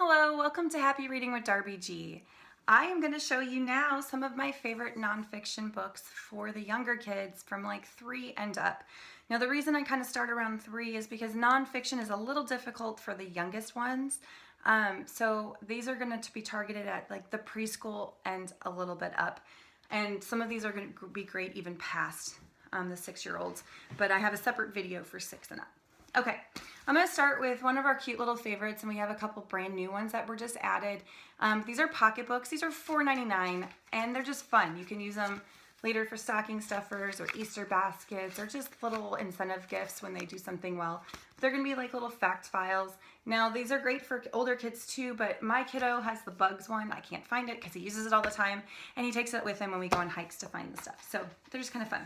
Hello, welcome to Happy Reading with Darby G. I am going to show you now some of my favorite nonfiction books for the younger kids from like 3 and up. Now the reason I kind of start around 3 is because nonfiction is a little difficult for the youngest ones. So these are going to be targeted at like the preschool and a little bit up. And some of these are going to be great even past the 6-year-olds. But I have a separate video for 6 and up. Okay, I'm going to start with one of our cute little favorites, and we have a couple brand new ones that were just added. These are pocketbooks. These are $4.99, and they're just fun. You can use them later for stocking stuffers or Easter baskets or just little incentive gifts when they do something well. They're going to be like little fact files. Now, these are great for older kids too, but my kiddo has the bugs one. I can't find it because he uses it all the time, and he takes it with him when we go on hikes to find the stuff. So they're just kind of fun.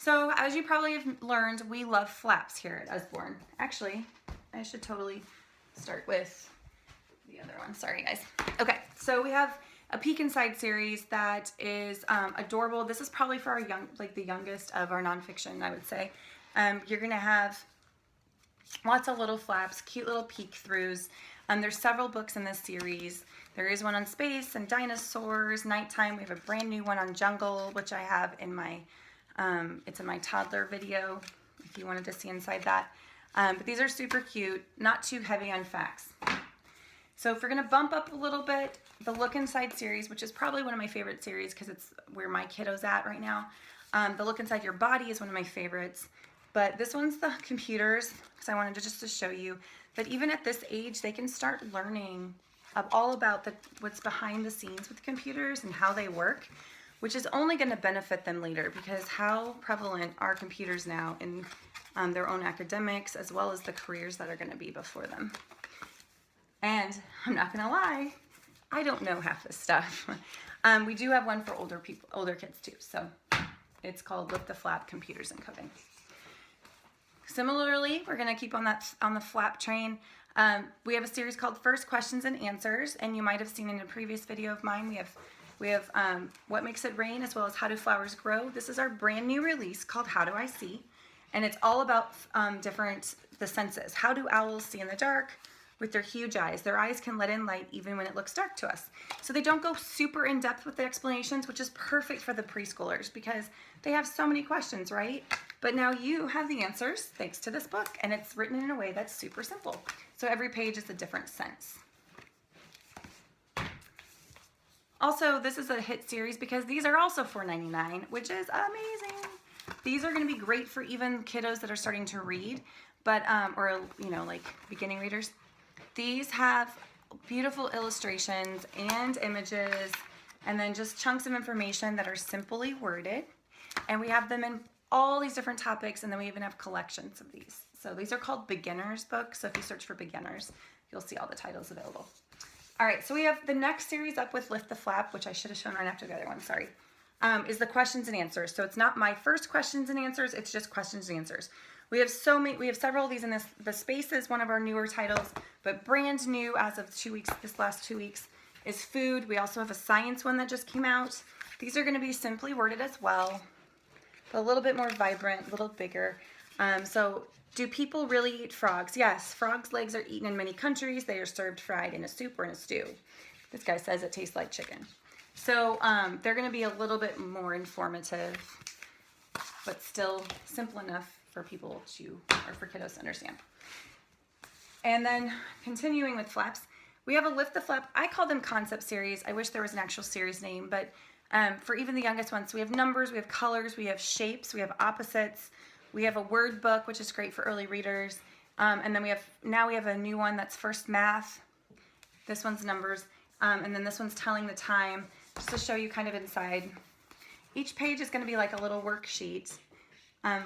So, as you probably have learned, we love flaps here at Usborne. Actually, I should totally start with the other one. Sorry, guys. Okay, so we have a Peek Inside series that is adorable. This is probably for our the youngest of our nonfiction, I would say. You're gonna have lots of little flaps, cute little peek-throughs. There's several books in this series. There is one on space and dinosaurs, nighttime. We have a brand new one on jungle, which I have in my it's in my toddler video if you wanted to see inside that. But these are super cute, not too heavy on facts. So if we're going to bump up a little bit, the Look Inside series, which is probably one of my favorite series because it's where my kiddo's at right now. The Look Inside Your Body is one of my favorites. But this one's the computers, because I wanted to just to show you that even at this age, they can start learning all about what's behind the scenes with computers and how they work, which is only going to benefit them later, because how prevalent are computers now in their own academics as well as the careers that are going to be before them. And I'm not going to lie, I don't know half this stuff. We do have one for older kids too, so it's called Lift the Flap, Computers and Coding. Similarly, we're going to keep on the flap train. We have a series called First Questions and Answers, and you might have seen in a previous video of mine, we have What Makes It Rain, as well as How Do Flowers Grow. This is our brand new release called How Do I See? And it's all about the senses. How do owls see in the dark with their huge eyes? Their eyes can let in light even when it looks dark to us. So they don't go super in depth with the explanations, which is perfect for the preschoolers because they have so many questions, right? But now you have the answers thanks to this book, and it's written in a way that's super simple. So every page is a different sense. Also, this is a hit series because these are also $4.99, which is amazing. These are going to be great for even kiddos that are starting to read, but or like beginning readers. These have beautiful illustrations and images, and then just chunks of information that are simply worded. And we have them in all these different topics, and then we even have collections of these. So these are called beginners books. So if you search for beginners, you'll see all the titles available. All right, so we have the next series up with Lift the Flap, which I should have shown right after the other one, sorry, is the questions and answers. So it's not my first questions and answers, it's just questions and answers. We have several of these in this. The Space is one of our newer titles, but brand new as of this last 2 weeks, is Food. We also have a science one that just came out. These are gonna be simply worded as well, but a little bit more vibrant, a little bigger. So do people really eat frogs? Yes, frogs' legs are eaten in many countries. They are served fried in a soup or in a stew. This guy says it tastes like chicken. So they're going to be a little bit more informative, but still simple enough for people or for kiddos to understand. And then continuing with flaps, we have a Lift the Flap. I call them concept series. I wish there was an actual series name, but for even the youngest ones, we have numbers, we have colors, we have shapes, we have opposites. We have a word book, which is great for early readers. And then we have a new one that's First Math. This one's numbers. And then this one's Telling the Time, just to show you kind of inside. Each page is going to be like a little worksheet.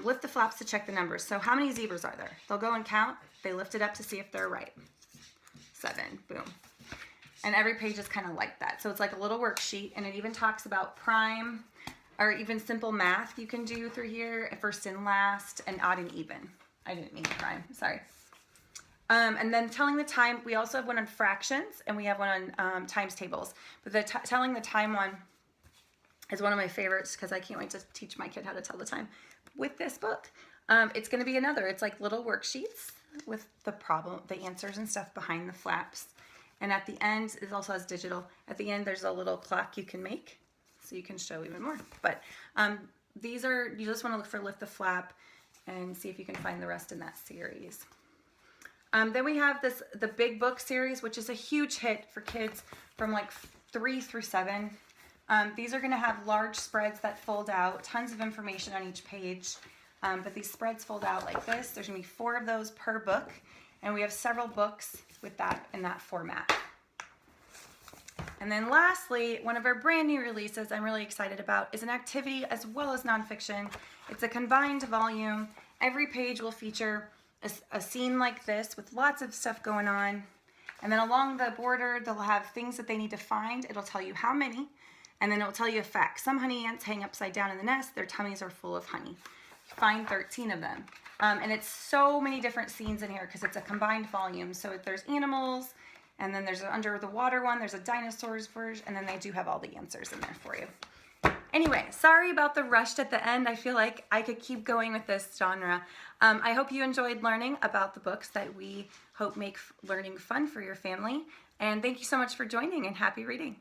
Lift the flaps to check the numbers. So how many zebras are there? They'll go and count. They lift it up to see if they're right. 7. Boom. And every page is kind of like that. So it's like a little worksheet, and it even talks about prime, or even simple math you can do through here, first and last, and odd and even. I didn't mean prime, sorry. And then Telling the Time, we also have one on fractions, and we have one on times tables. But the Telling the Time one is one of my favorites because I can't wait to teach my kid how to tell the time. With this book, it's gonna be it's like little worksheets with the answers and stuff behind the flaps. And at the end, it also has digital. At the end, there's a little clock you can make, so you can show even more. But these are, you just want to look for Lift the Flap and see if you can find the rest in that series. Then we have the Big Book series, which is a huge hit for kids from like 3 through 7. These are going to have large spreads that fold out, tons of information on each page. But these spreads fold out like this. There's going to be 4 of those per book, and we have several books with that in that format. And then lastly, one of our brand new releases I'm really excited about is an activity as well as nonfiction. It's a combined volume. Every page will feature a scene like this with lots of stuff going on. And then along the border, they'll have things that they need to find. It'll tell you how many, and then it'll tell you a fact. Some honey ants hang upside down in the nest. Their tummies are full of honey. Find 13 of them. And it's so many different scenes in here because it's a combined volume. So there's animals, and then there's an under the water one, there's a dinosaurs version, and then they do have all the answers in there for you. Anyway, sorry about the rushed at the end. I feel like I could keep going with this genre. I hope you enjoyed learning about the books that we hope make learning fun for your family. And thank you so much for joining, and happy reading.